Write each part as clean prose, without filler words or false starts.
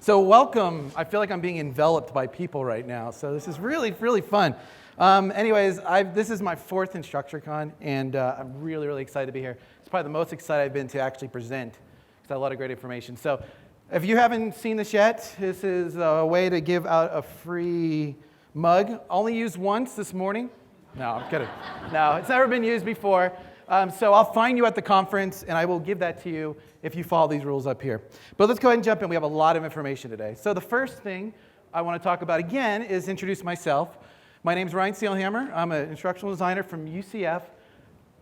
So welcome. I feel like I'm being enveloped by people right now. So this is really, really fun. This is my fourth InstructureCon, and I'm really, really excited to be here. It's probably the most excited I've been to actually present, because I have a lot of great information. So if you haven't seen this yet, this is a way to give out a free mug. Only used once this morning. No, I'm kidding. No, it's never been used before. So I'll find you at the conference, and I will give that to you if you follow these rules up here. But let's go ahead and jump in. We have a lot of information today. So the first thing I want to talk about, again, is introduce myself. My name is Steelhammer. I'm an instructional designer from UCF.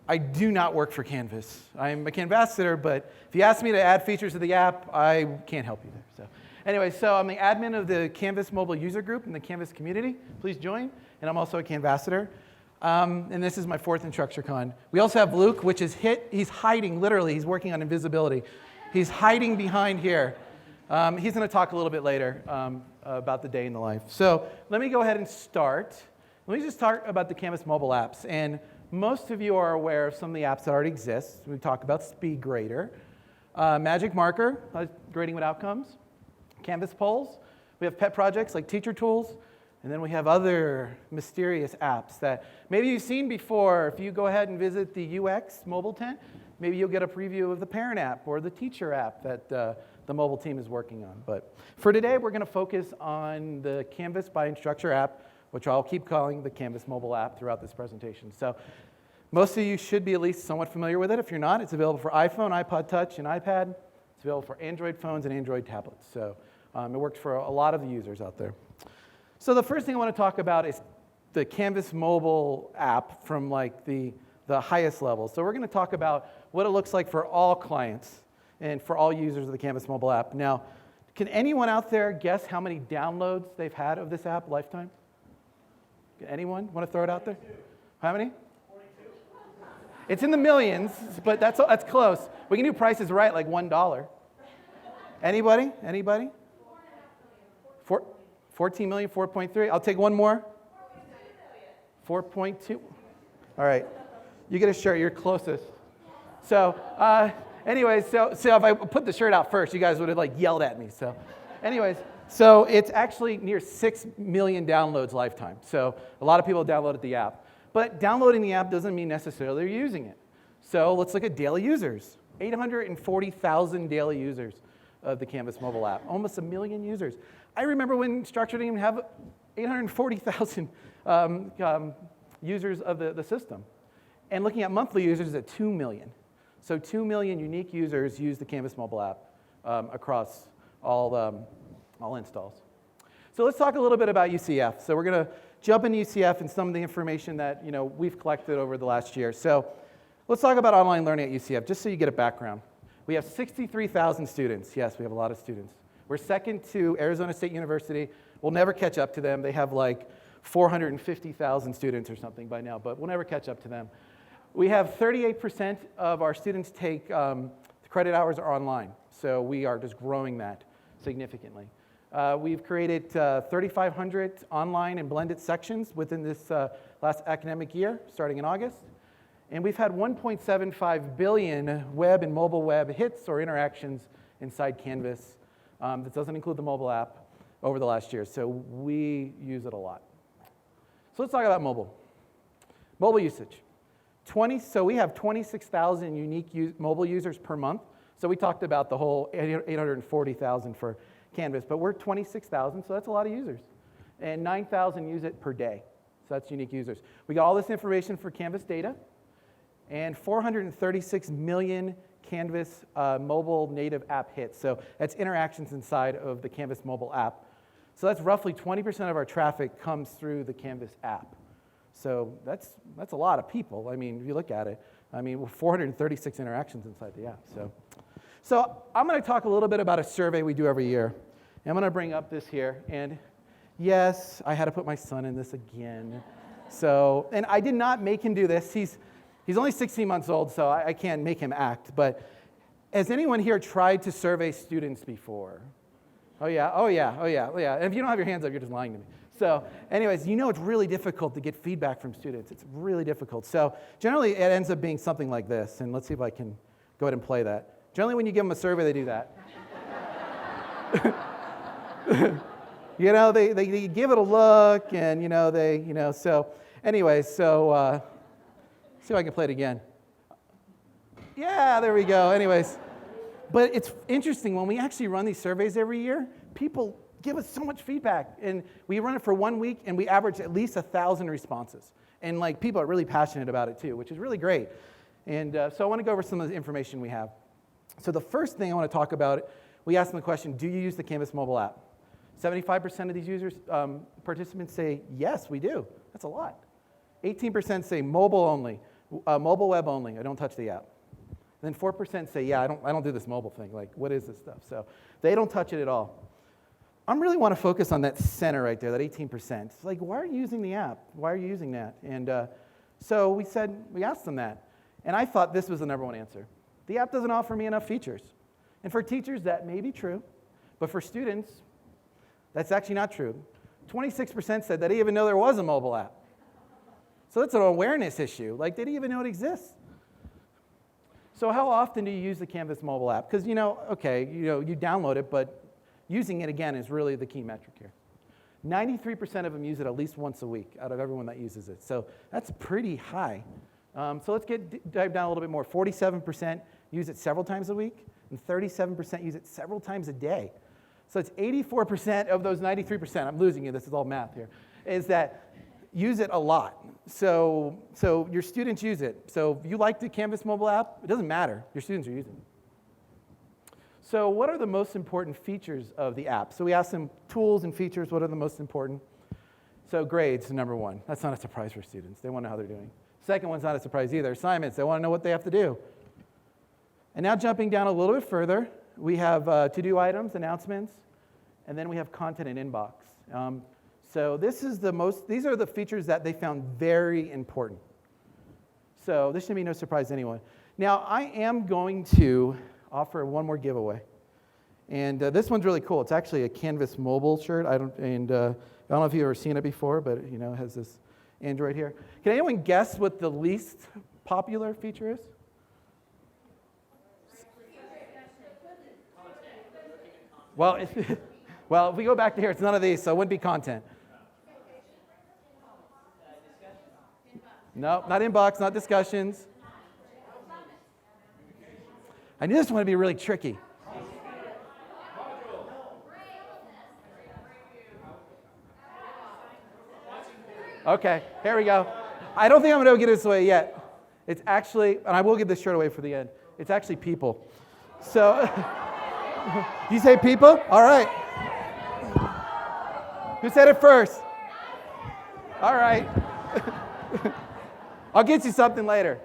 I do not work for Canvas. I'm a Canvassador, but if you ask me to add features to the app, I can't help you there. So I'm the admin of the Canvas mobile user group in the Canvas community. Please join. And I'm also a Canvassador. And this is my fourth InstructureCon. We also have Luke, which is he's hiding, literally. He's working on invisibility. He's hiding behind here. He's going to talk a little bit later about the day in the life. So let me go ahead and start. Let me just talk about the Canvas mobile apps. And most of you are aware of some of the apps that already exist. We talk about Speed Grader, Magic Marker, grading with outcomes, Canvas polls. We have pet projects like Teacher Tools. And then we have other mysterious apps that maybe you've seen before. If you go ahead and visit the UX mobile tent, maybe you'll get a preview of the parent app or the teacher app that the mobile team is working on. But for today, we're going to focus on the Canvas by Instructure app, which I'll keep calling the Canvas mobile app throughout this presentation. So most of you should be at least somewhat familiar with it. If you're not, it's available for iPhone, iPod Touch, and iPad. It's available for Android phones and Android tablets. So it works for a lot of the users out there. So the first thing I want to talk about is the Canvas mobile app from like the highest level. So we're going to talk about what it looks like for all clients and for all users of the Canvas mobile app. Now, can anyone out there guess how many downloads they've had of this app lifetime? Anyone want to throw it out there? 42. How many? 42. It's in the millions, but that's close. We can do prices right, like $1. Anybody? 14 million, 4.3. I'll take one more. 4.2. All right. You get a shirt. You're closest. So anyways, so if I put the shirt out first, you guys would have like yelled at me. So anyways, so it's actually near 6 million downloads lifetime. So a lot of people downloaded the app. But downloading the app doesn't mean necessarily they're using it. So let's look at daily users. 840,000 daily users of the Canvas mobile app. Almost 1 million users. I remember when Instructure didn't even have 840,000 users of the system. And looking at monthly users at 2 million. So 2 million unique users use the Canvas mobile app across all installs. So let's talk a little bit about UCF. So we're going to jump into UCF and some of the information that we've collected over the last year. So let's talk about online learning at UCF, just so you get a background. We have 63,000 students. Yes, we have a lot of students. We're second to Arizona State University. We'll never catch up to them. They have like 450,000 students or something by now, but we'll never catch up to them. We have 38% of our students take credit hours are online, so we are just growing that significantly. We've created 3,500 online and blended sections within this last academic year, starting in August. And we've had 1.75 billion web and mobile web hits or interactions inside Canvas. That doesn't include the mobile app over the last year, so we use it a lot. So let's talk about mobile. Mobile usage. So we have 26,000 unique mobile users per month. So we talked about the whole 840,000 for Canvas, but we're 26,000, so that's a lot of users. And 9,000 use it per day, so that's unique users. We got all this information for Canvas data, and 436 million Canvas mobile native app hits. So that's interactions inside of the Canvas mobile app. So that's roughly 20% of our traffic comes through the Canvas app. So that's a lot of people. I mean, if you look at it, 436 interactions inside the app. So I'm going to talk a little bit about a survey we do every year. And I'm going to bring up this here. And yes, I had to put my son in this again. So, and I did not make him do this. He's only 16 months old, so I can't make him act. But has anyone here tried to survey students before? Oh yeah. And if you don't have your hands up, you're just lying to me. So anyways, it's really difficult to get feedback from students. It's really difficult. So generally, it ends up being something like this. And let's see if I can go ahead and play that. Generally, when you give them a survey, they do that. They give it a look, and, so anyway, so see if I can play it again. Yeah, there we go. Anyways, but it's interesting, when we actually run these surveys every year, people give us so much feedback, and we run it for 1 week, and we average at least 1,000 responses. And people are really passionate about it too, which is really great. And so I want to go over some of the information we have. So the first thing I want to talk about, we asked them the question, do you use the Canvas mobile app? 75% of these users, participants say, yes, we do. That's a lot. 18% say mobile only, mobile web only, I don't touch the app. And then 4% say, yeah, I don't do this mobile thing. Like, what is this stuff? So they don't touch it at all. I really want to focus on that center right there, that 18%. It's like, why are you using the app? Why are you using that? And so we asked them that. And I thought this was the number one answer. The app doesn't offer me enough features. And for teachers, that may be true. But for students, that's actually not true. 26% said they didn't even know there was a mobile app. So that's an awareness issue. Like, they didn't even know it exists. So how often do you use the Canvas mobile app? Because, you download it, but using it, again, is really the key metric here. 93% of them use it at least once a week out of everyone that uses it. So that's pretty high. So let's dive down a little bit more. 47% use it several times a week, and 37% use it several times a day. So it's 84% of those 93%, I'm losing you, this is all math here, is that use it a lot. So your students use it. So if you like the Canvas mobile app, it doesn't matter. Your students are using it. So what are the most important features of the app? So we asked them tools and features, what are the most important? So grades, number one. That's not a surprise for students. They want to know how they're doing. Second one's not a surprise either. Assignments, they want to know what they have to do. And now jumping down a little bit further, we have to-do items, announcements, and then we have content and inbox. So these are the features that they found very important. So this should be no surprise to anyone. Now, I am going to offer one more giveaway. And this one's really cool. It's actually a Canvas mobile shirt. I don't know if you've ever seen it before, but it has this Android here. Can anyone guess what the least popular feature is? Well, if we go back to here, it's none of these, so it wouldn't be content. No, not inbox, not discussions. I knew this one would be really tricky. Okay, here we go. I don't think I'm going to get this away yet. It's actually, and I will give this shirt away for the end, it's actually people. So, you say people? All right. Who said it first? All right. I'll get you something later.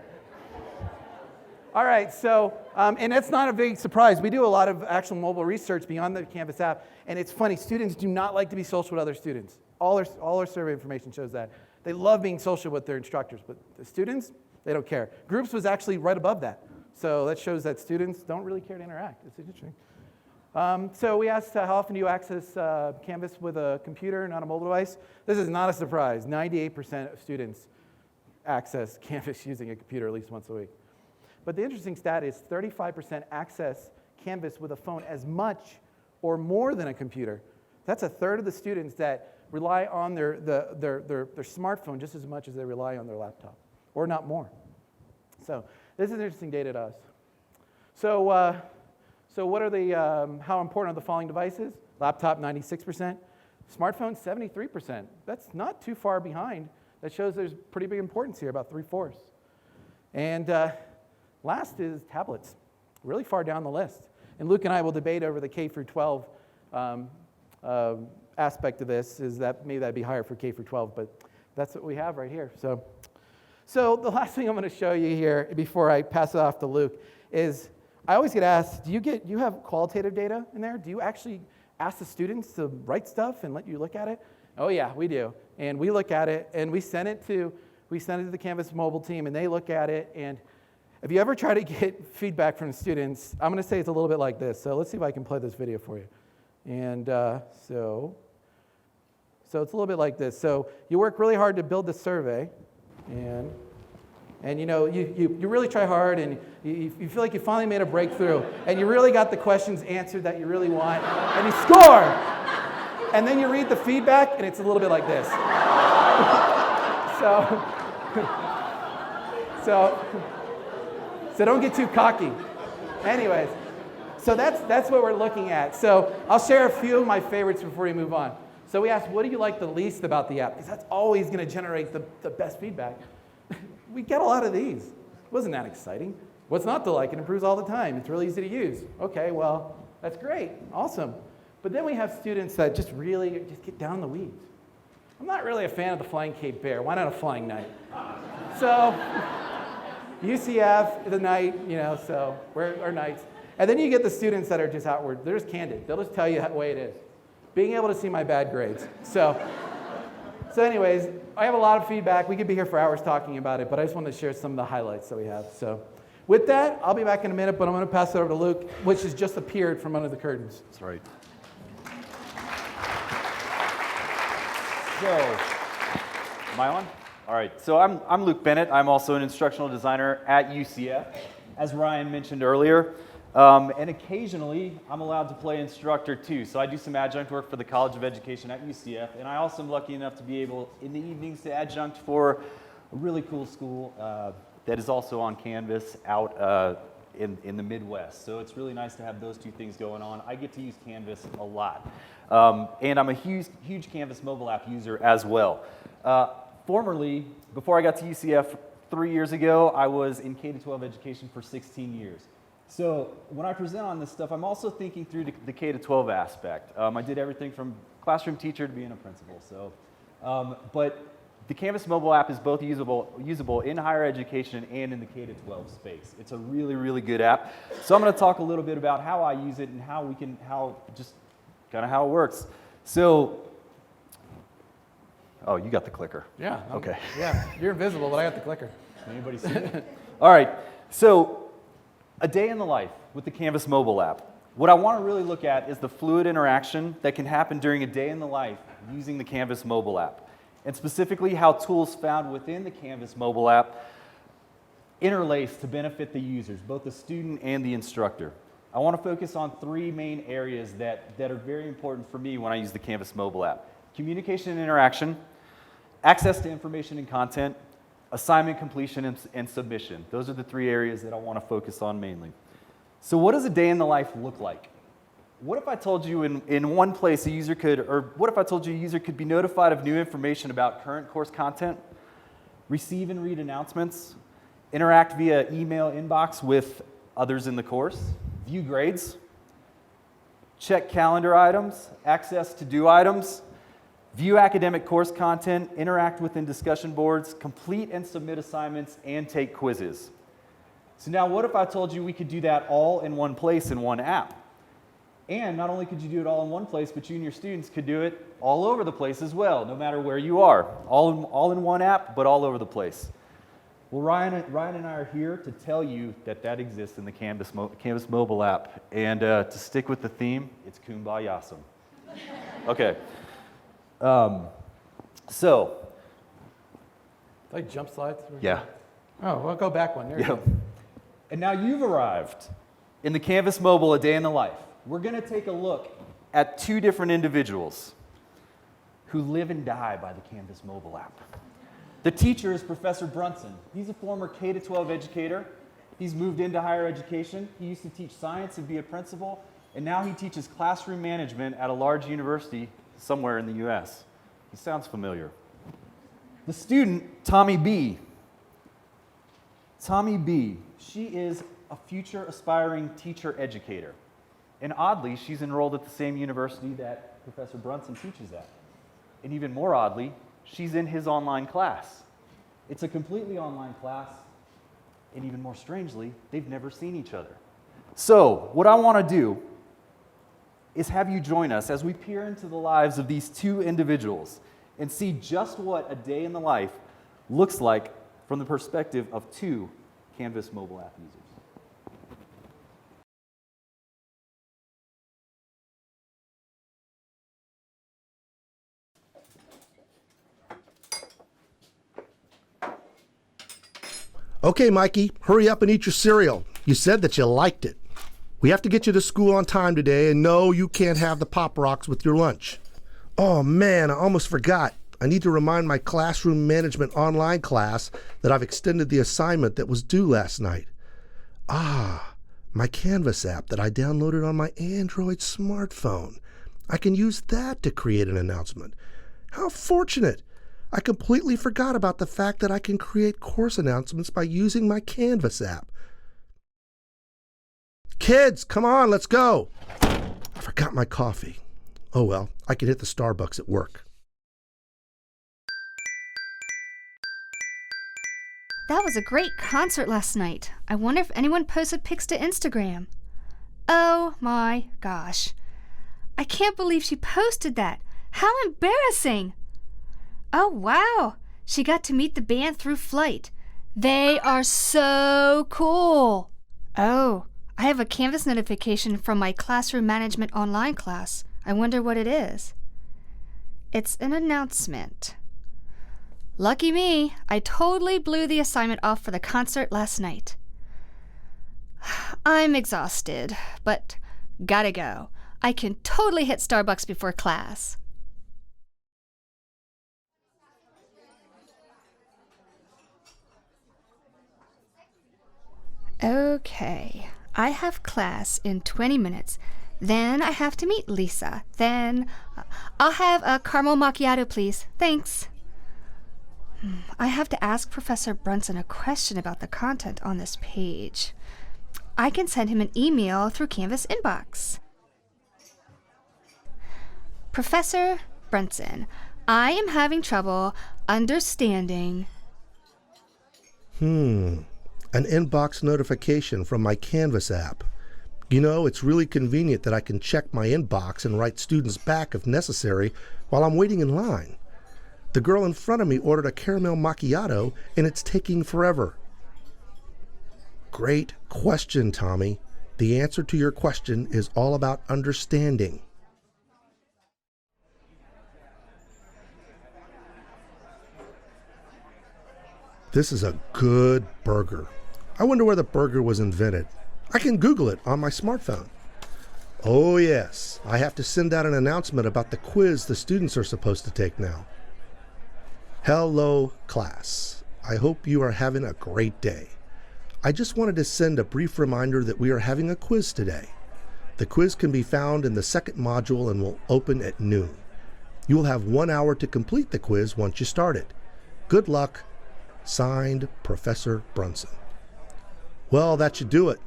All right, so, and that's not a big surprise. We do a lot of actual mobile research beyond the Canvas app, and it's funny, students do not like to be social with other students. All our survey information shows that. They love being social with their instructors, but the students, they don't care. Groups was actually right above that. So that shows that students don't really care to interact. It's interesting. So we asked how often do you access Canvas with a computer, not a mobile device? This is not a surprise. 98% of students access Canvas using a computer at least once a week. But the interesting stat is 35% access Canvas with a phone as much or more than a computer. That's a third of the students that rely on their smartphone just as much as they rely on their laptop, or not more. So this is interesting data to us. So what are how important are the following devices? Laptop, 96%. Smartphone, 73%. That's not too far behind. That shows there's pretty big importance here, about 3/4. And last is tablets, really far down the list. And Luke and I will debate over the K through 12 aspect of this, is that maybe that'd be higher for K through 12, but that's what we have right here. So the last thing I'm going to show you here before I pass it off to Luke is I always get asked, do you have qualitative data in there? Do you actually ask the students to write stuff and let you look at it? Oh yeah, we do. And we look at it and we send it to the Canvas mobile team and they look at it. And if you ever try to get feedback from the students, I'm going to say it's a little bit like this. So let's see if I can play this video for you. And so it's a little bit like this. So you work really hard to build the survey, and you really try hard, and you feel like you finally made a breakthrough, and you really got the questions answered that you really want, and you score. And then you read the feedback, and it's a little bit like this. So don't get too cocky. Anyways, so that's what we're looking at. So I'll share a few of my favorites before we move on. So we asked, what do you like the least about the app? Because that's always going to generate the best feedback. We get a lot of these. Wasn't that exciting? What's not to like? It improves all the time. It's really easy to use. Okay, well, that's great. Awesome. But then we have students that just get down in the weeds. I'm not really a fan of the flying Cape Bear. Why not a flying knight? So UCF, the knight, so we're our knights. And then you get the students that are just outward. They're just candid. They'll just tell you the way it is. Being able to see my bad grades. So anyways, I have a lot of feedback. We could be here for hours talking about it, but I just wanted to share some of the highlights that we have. So with that, I'll be back in a minute, but I'm going to pass it over to Luke, which has just appeared from under the curtains. That's right. So, am I on? All right, so I'm Luke Bennett. I'm also an instructional designer at UCF, as Ryan mentioned earlier. And occasionally, I'm allowed to play instructor too. So I do some adjunct work for the College of Education at UCF, and I also am lucky enough to be able, in the evenings, to adjunct for a really cool school that is also on campus out in the Midwest. So it's really nice to have those two things going on. I get to use Canvas a lot. And I'm a huge Canvas mobile app user as well. Formerly, before I got to UCF 3 years ago, I was in K-12 education for 16 years. So when I present on this stuff, I'm also thinking through the K-12 aspect. I did everything from classroom teacher to being a principal. So, but the Canvas mobile app is both usable in higher education and in the K-12 space. It's a really good app. So I'm going to talk a little bit about how I use it and how it works. So, oh, you got the clicker. Yeah. Okay. Yeah, you're invisible, but I got the clicker. Anybody see it? All right. So, a day in the life with the Canvas mobile app. What I want to really look at is the fluid interaction that can happen during a day in the life using the Canvas mobile app, and specifically how tools found within the Canvas mobile app interlace to benefit the users, both the student and the instructor. I want to focus on three main areas that are very important for me when I use the Canvas mobile app: communication and interaction, access to information and content, assignment completion, and submission. Those are the three areas that I want to focus on mainly. So what does a day in the life look like? What if I told you in one place what if I told you a user could be notified of new information about current course content, receive and read announcements, interact via email inbox with others in the course, view grades, check calendar items, access to-do items, view academic course content, interact within discussion boards, complete and submit assignments, and take quizzes. So now what if I told you we could do that all in one place in one app? And not only could you do it all in one place, but you and your students could do it all over the place as well, no matter where you are. All in one app, but all over the place. Well, Ryan and I are here to tell you that exists in the Canvas mobile app. And to stick with the theme, it's Kumbayasum. Okay. So. Like jump slides? Yeah. Oh, well, go back one. There you go. And now you've arrived in the Canvas mobile, a day in the life. We're going to take a look at two different individuals who live and die by the Canvas mobile app. The teacher is Professor Brunson. He's a former K-12 educator. He's moved into higher education. He used to teach science and be a principal, and now he teaches classroom management at a large university somewhere in the U.S. He sounds familiar. The student, Tommy B. Tommy B. She is a future aspiring teacher educator. And oddly, she's enrolled at the same university that Professor Brunson teaches at. And even more oddly, she's in his online class. It's a completely online class, and even more strangely, they've never seen each other. So, what I want to do is have you join us as we peer into the lives of these two individuals and see just what a day in the life looks like from the perspective of two Canvas mobile app users. Okay, Mikey, hurry up and eat your cereal. You said that you liked it. We have to get you to school on time today, and no, you can't have the Pop Rocks with your lunch. Oh man, I almost forgot. I need to remind my classroom management online class that I've extended the assignment that was due last night. My Canvas app that I downloaded on my Android smartphone. I can use that to create an announcement. How fortunate! I completely forgot about the fact that I can create course announcements by using my Canvas app. Kids, come on, let's go! I forgot my coffee. Oh well, I can hit the Starbucks at work. That was a great concert last night. I wonder if anyone posted pics to Instagram. Oh my gosh. I can't believe she posted that. How embarrassing! Oh wow, she got to meet the band through flight. They are so cool. Oh, I have a Canvas notification from my classroom management online class. I wonder what it is. It's an announcement. Lucky me, I totally blew the assignment off for the concert last night. I'm exhausted, but gotta go. I can totally hit Starbucks before class. Okay, I have class in 20 minutes. Then I have to meet Lisa. Then I'll have a caramel macchiato, please. Thanks. I have to ask Professor Brunson a question about the content on this page. I can send him an email through Canvas inbox. Professor Brunson, I am having trouble understanding. An inbox notification from my Canvas app. You know, it's really convenient that I can check my inbox and write students back if necessary while I'm waiting in line. The girl in front of me ordered a caramel macchiato and it's taking forever. Great question, Tommy. The answer to your question is all about understanding. This is a good burger. I wonder where the burger was invented. I can Google it on my smartphone. Oh yes, I have to send out an announcement about the quiz the students are supposed to take now. Hello, class. I hope you are having a great day. I just wanted to send a brief reminder that we are having a quiz today. The quiz can be found in the second module and will open at noon. You will have 1 hour to complete the quiz once you start it. Good luck. Signed, Professor Brunson. Well, that should do it.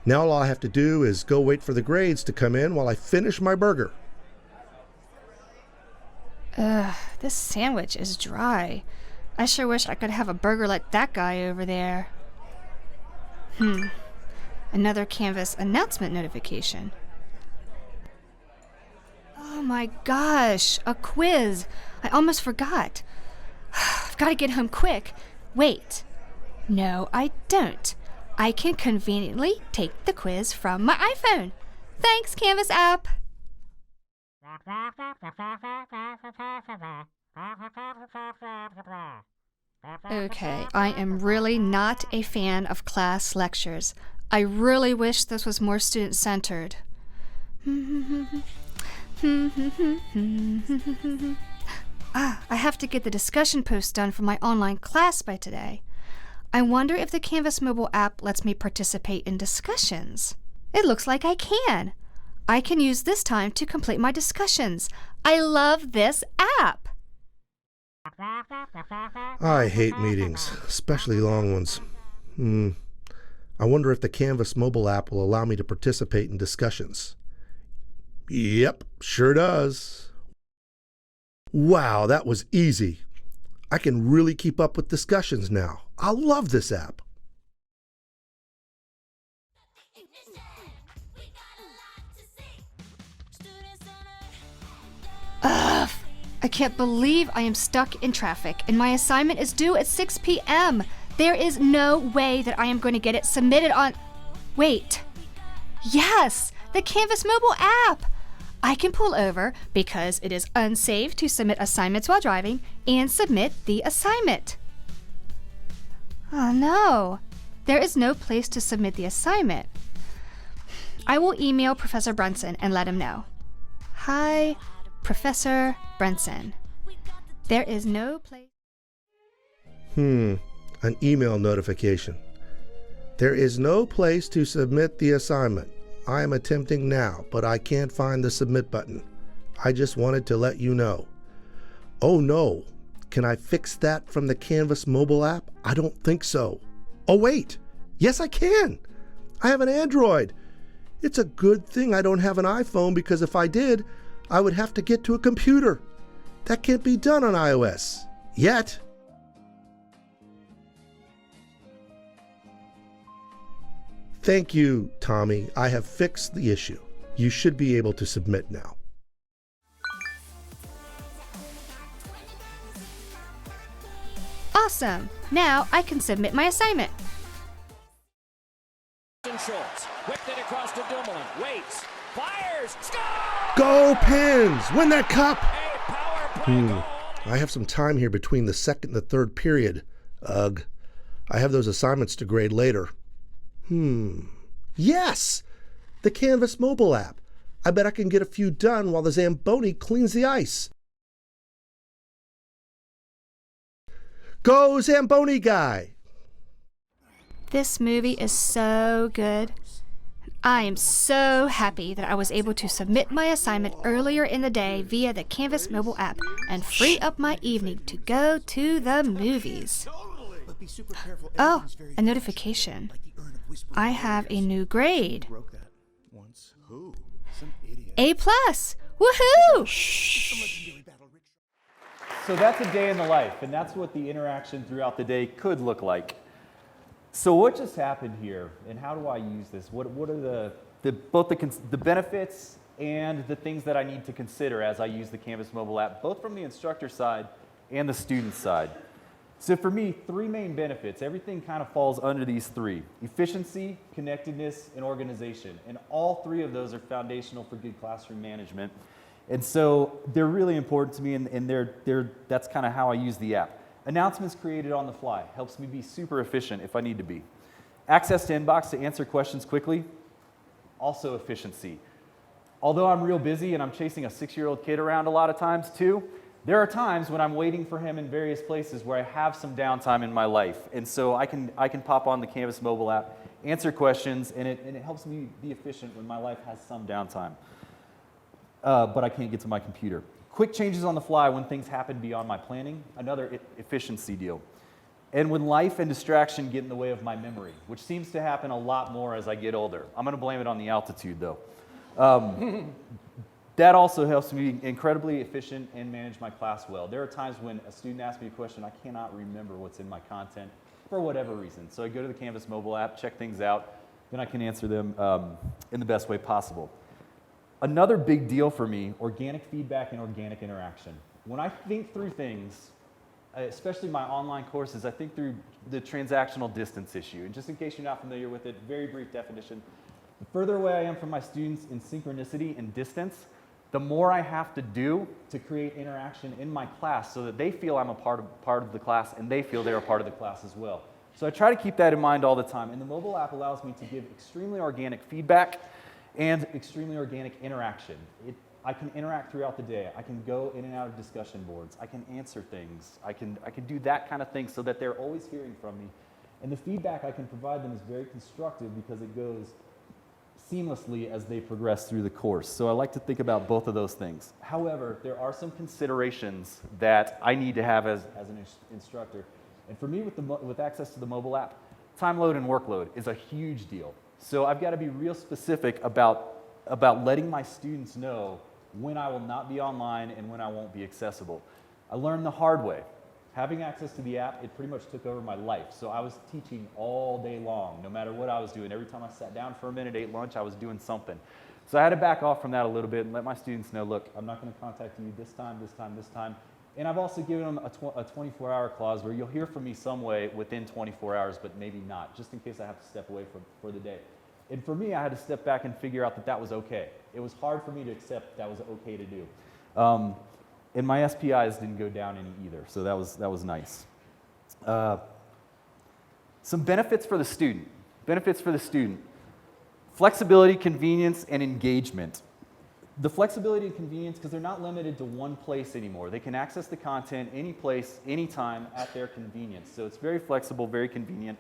Now all I have to do is go wait for the grades to come in while I finish my burger. This sandwich is dry. I sure wish I could have a burger like that guy over there. Another Canvas announcement notification. Oh my gosh, a quiz. I almost forgot. I've got to get home quick. Wait. No, I don't. I can conveniently take the quiz from my iPhone. Thanks, Canvas app. Okay, I am really not a fan of class lectures. I really wish this was more student-centered. I have to get the discussion post done for my online class by today. I wonder if the Canvas mobile app lets me participate in discussions. It looks like I can. I can use this time to complete my discussions. I love this app. I hate meetings, especially long ones. I wonder if the Canvas mobile app will allow me to participate in discussions. Yep, sure does. Wow, that was easy. I can really keep up with discussions now. I love this app. Ugh, I can't believe I am stuck in traffic and my assignment is due at 6 p.m. There is no way that I am going to get it submitted on... Wait. Yes, the Canvas mobile app. I can pull over because it is unsafe to submit assignments while driving and submit the assignment. Oh no, there is no place to submit the assignment. I will email Professor Brunson and let him know. Hi, Professor Brunson. There is no place. An email notification. There is no place to submit the assignment. I am attempting now, but I can't find the submit button. I just wanted to let you know. Oh no, can I fix that from the Canvas mobile app? I don't think so. Oh wait, yes I can. I have an Android. It's a good thing I don't have an iPhone, because if I did, I would have to get to a computer. That can't be done on iOS. Yet. Thank you, Tommy. I have fixed the issue. You should be able to submit now. Awesome! Now I can submit my assignment. Schultz whipped it across to Dumoulin. Waits, fires, score! Go Pins! Win that cup! A power play goal. I have some time here between the second and the third period. Ugh. I have those assignments to grade later. Yes! The Canvas mobile app. I bet I can get a few done while the Zamboni cleans the ice. Go Zamboni guy! This movie is so good. I am so happy that I was able to submit my assignment earlier in the day via the Canvas mobile app and free up my evening to go to the movies. Oh, a notification. I have a new grade. A+! Woohoo! So that's a day in the life, and that's what the interaction throughout the day could look like. So what just happened here, and how do I use this? What are both the benefits and the things that I need to consider as I use the Canvas mobile app, both from the instructor side and the student side? So for me, three main benefits. Everything kind of falls under these three: efficiency, connectedness, and organization. And all three of those are foundational for good classroom management. And so they're really important to me, and that's kind of how I use the app. Announcements created on the fly helps me be super efficient if I need to be. Access to inbox to answer questions quickly, also efficiency. Although I'm real busy and I'm chasing a 6-year-old kid around a lot of times too, there are times when I'm waiting for him in various places where I have some downtime in my life. And so I can pop on the Canvas mobile app, answer questions, and it helps me be efficient when my life has some downtime. But I can't get to my computer. Quick changes on the fly when things happen beyond my planning, another efficiency deal. And when life and distraction get in the way of my memory, which seems to happen a lot more as I get older. I'm going to blame it on the altitude, though. That also helps me be incredibly efficient and manage my class well. There are times when a student asks me a question, I cannot remember what's in my content for whatever reason. So I go to the Canvas mobile app, check things out, then I can answer them in the best way possible. Another big deal for me, organic feedback and organic interaction. When I think through things, especially my online courses, I think through the transactional distance issue. And just in case you're not familiar with it, very brief definition. The further away I am from my students in synchronicity and distance, the more I have to do to create interaction in my class so that they feel I'm a part of the class and they feel they're a part of the class as well. So I try to keep that in mind all the time. And the mobile app allows me to give extremely organic feedback and extremely organic interaction. I can interact throughout the day. I can go in and out of discussion boards. I can answer things. I can do that kind of thing so that they're always hearing from me. And the feedback I can provide them is very constructive because it goes seamlessly as they progress through the course. So I like to think about both of those things. However, there are some considerations that I need to have as an instructor. And for me, with access to the mobile app, time load and workload is a huge deal. So I've got to be real specific about letting my students know when I will not be online and when I won't be accessible. I learned the hard way. Having access to the app, it pretty much took over my life. So I was teaching all day long, no matter what I was doing. Every time I sat down for a minute, ate lunch, I was doing something. So I had to back off from that a little bit and let my students know, look, I'm not going to contact you this time, this time, this time. And I've also given them a 24-hour clause where you'll hear from me some way within 24 hours, but maybe not, just in case I have to step away for the day. And for me, I had to step back and figure out that was okay. It was hard for me to accept that was okay to do. And my SPIs didn't go down any either, so that was nice. Some benefits for the student. Benefits for the student. Flexibility, convenience, and engagement. The flexibility and convenience, because they're not limited to one place anymore. They can access the content any place, anytime, at their convenience. So it's very flexible, very convenient.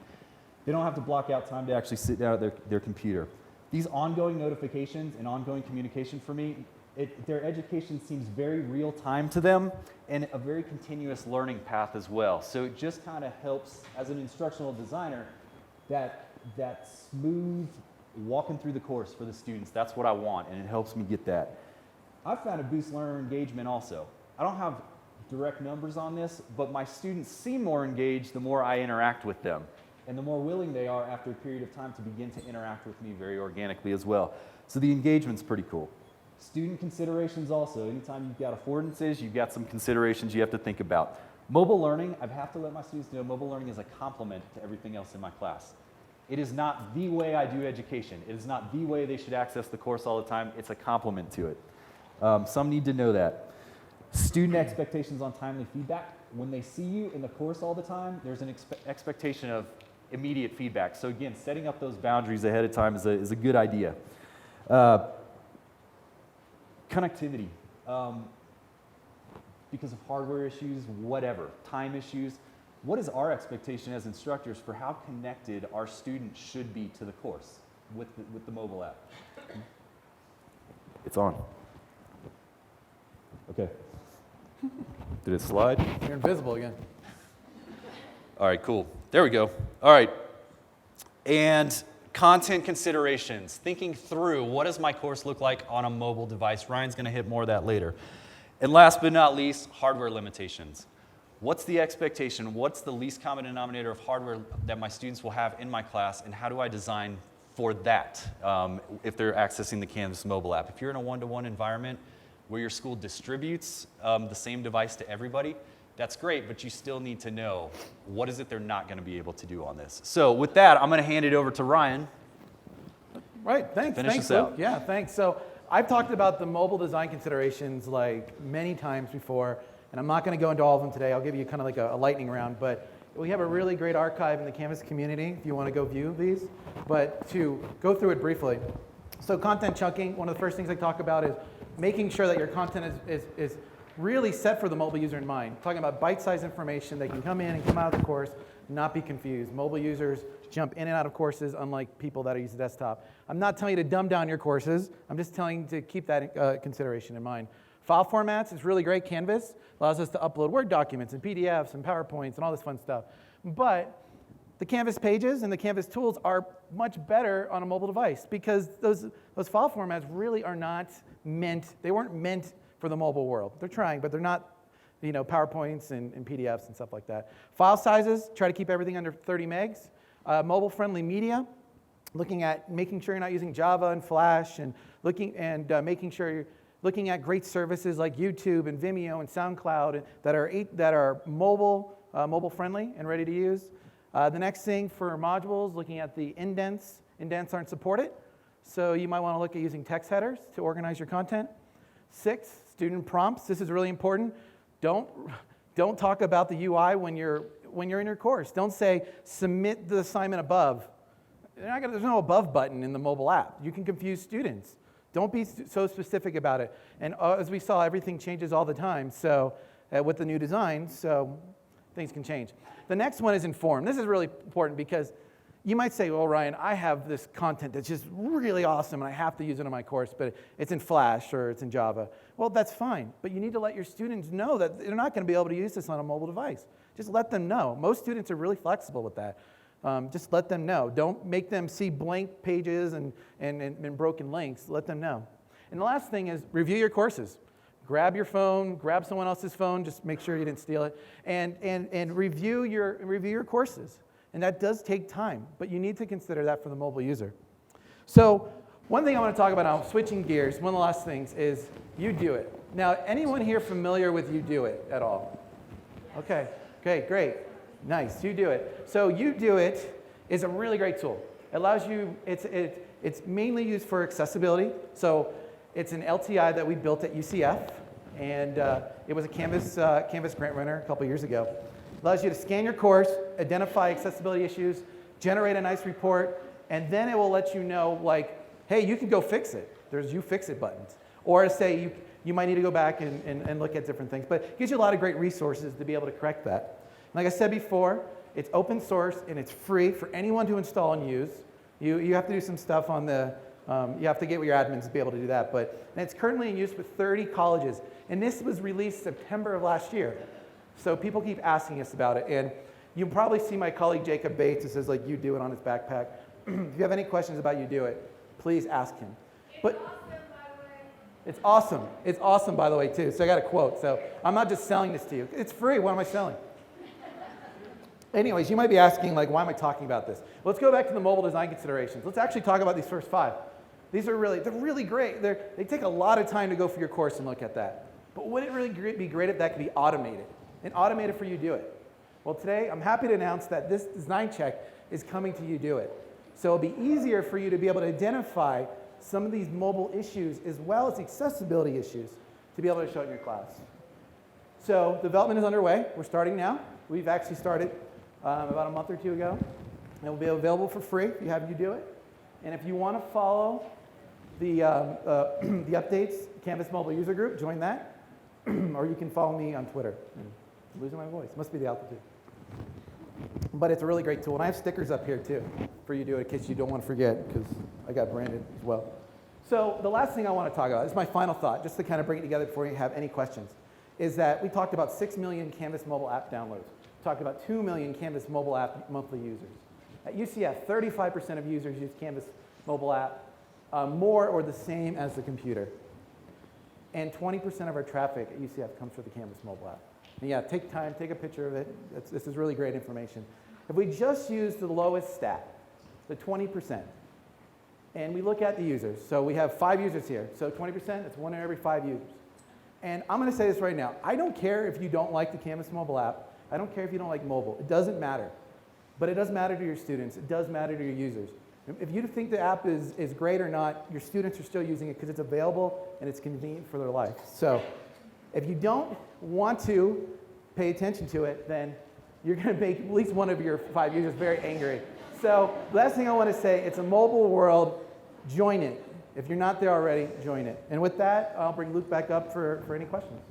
They don't have to block out time to actually sit down at their computer. These ongoing notifications and ongoing communication for me, their education seems very real time to them and a very continuous learning path as well. So it just kind of helps, as an instructional designer, that smooth walking through the course for the students. That's what I want, and it helps me get that. I've found it boosts learner engagement also. I don't have direct numbers on this, but my students seem more engaged the more I interact with them, and the more willing they are after a period of time to begin to interact with me very organically as well. So the engagement's pretty cool. Student considerations also. Anytime you've got affordances, you've got some considerations you have to think about. Mobile learning, I have to let my students know mobile learning is a complement to everything else in my class. It is not the way I do education. It is not the way they should access the course all the time. It's a complement to it. Some need to know that. Student expectations on timely feedback. When they see you in the course all the time, there's an expectation of immediate feedback. So again, setting up those boundaries ahead of time is a good idea. Connectivity. Because of hardware issues, whatever, time issues. What is our expectation as instructors for how connected our students should be to the course with the mobile app? It's on. Okay. Did it slide? You're invisible again. All right, cool. There we go. All right. And content considerations. Thinking through, what does my course look like on a mobile device? Ryan's going to hit more of that later. And last but not least, hardware limitations. What's the expectation? What's the least common denominator of hardware that my students will have in my class, and how do I design for that if they're accessing the Canvas mobile app? If you're in a one-to-one environment where your school distributes the same device to everybody, that's great, but you still need to know what is it they're not going to be able to do on this. So with that, I'm going to hand it over to Ryan. Right, thanks. Finish Thanks, us out. Luke. Yeah, thanks. So I've talked about the mobile design considerations like many times before, and I'm not going to go into all of them today. I'll give you kind of like a lightning round, but we have a really great archive in the Canvas community if you want to go view these. But to go through it briefly, so content chunking, one of the first things I talk about is making sure that your content is really set for the mobile user in mind. Talking about bite-sized information, they can come in and come out of the course, not be confused. Mobile users jump in and out of courses, unlike people that use the desktop. I'm not telling you to dumb down your courses. I'm just telling you to keep that consideration in mind. File formats is really great. Canvas allows us to upload Word documents and PDFs and PowerPoints and all this fun stuff. But the Canvas pages and the Canvas tools are much better on a mobile device because those file formats really are not meant, they weren't meant for the mobile world. They're trying, but they're not, PowerPoints and PDFs and stuff like that. File sizes, try to keep everything under 30 megs. Mobile-friendly media, making sure you're not using Java and Flash, and making sure you're looking at great services like YouTube and Vimeo and SoundCloud that are mobile-friendly and ready to use. The next thing for modules, looking at the indents. Indents aren't supported, so you might want to look at using text headers to organize your content. 6, student prompts. This is really important. Don't talk about the UI when you're in your course. Don't say submit the assignment above. There's no above button in the mobile app. You can confuse students. Don't be so specific about it. And as we saw, everything changes all the time. So with the new design, so things can change. The next one is inform. This is really important because you might say, well, Ryan, I have this content that's just really awesome and I have to use it in my course, but it's in Flash or it's in Java. Well, that's fine, but you need to let your students know that they're not going to be able to use this on a mobile device. Just let them know. Most students are really flexible with that. Just let them know. Don't make them see blank pages and broken links. Let them know. And the last thing is review your courses. Grab your phone, grab someone else's phone, just make sure you didn't steal it, and review your courses. And that does take time, but you need to consider that for the mobile user. So one thing I want to talk about now, switching gears, one of the last things is UDoIt. Now, anyone here familiar with UDoIt at all? Okay, great. Nice, UDoIt. So UDoIt is a really great tool. It allows you, it's mainly used for accessibility. So it's an LTI that we built at UCF, and it was a Canvas grant winner a couple years ago. Allows you to scan your course, identify accessibility issues, generate a nice report, and then it will let you know, like, hey, you can go fix it. There's You Fix It buttons. Or say you might need to go back and look at different things. But it gives you a lot of great resources to be able to correct that. Like I said before, it's open source and it's free for anyone to install and use. You have to do some stuff on the, you have to get with your admins to be able to do that. But it's currently in use with 30 colleges. And this was released September of last year. So people keep asking us about it. And you'll probably see my colleague Jacob Bates, who says like you do it on his backpack. If you have any questions about you do it, please ask him. But it's awesome. It's awesome, by the way, too. So I got a quote. So I'm not just selling this to you. It's free. What am I selling? Anyways, you might be asking, like, why am I talking about this? Well, let's go back to the mobile design considerations. Let's actually talk about these first 5. These are they're really great. They take a lot of time to go through your course and look at that. But wouldn't it really be great if that could be automated? And automated for you do it. Well, today, I'm happy to announce that this design check is coming to you do it. So it'll be easier for you to be able to identify some of these mobile issues as well as accessibility issues to be able to show it in your class. So development is underway. We're starting now. We've actually started about a month or 2 ago. It will be available for free if you have you do it. And if you want to follow the updates, Canvas Mobile User Group, join that. Or you can follow me on Twitter. I'm losing my voice. Must be the altitude. But it's a really great tool. And I have stickers up here, too, for you to do it in case you don't want to forget, because I got branded as well. So the last thing I want to talk about, this is my final thought, just to kind of bring it together before you have any questions, is that we talked about 6 million Canvas mobile app downloads. We talked about 2 million Canvas mobile app monthly users. At UCF, 35% of users use Canvas mobile app, more or the same as the computer. And 20% of our traffic at UCF comes from the Canvas mobile app. And yeah, take time, take a picture of it. This is really great information. If we just use the lowest stat, the 20%, and we look at the users, so we have 5 users here, so 20%, that's 1 in every 5 users. And I'm going to say this right now. I don't care if you don't like the Canvas mobile app. I don't care if you don't like mobile. It doesn't matter. But it does matter to your students. It does matter to your users. If you think the app is great or not, your students are still using it because it's available and it's convenient for their life. So if you don't want to pay attention to it, then you're going to make at least one of your 5 users very angry. So last thing I want to say, it's a mobile world. Join it. If you're not there already, join it. And with that, I'll bring Luke back up for any questions.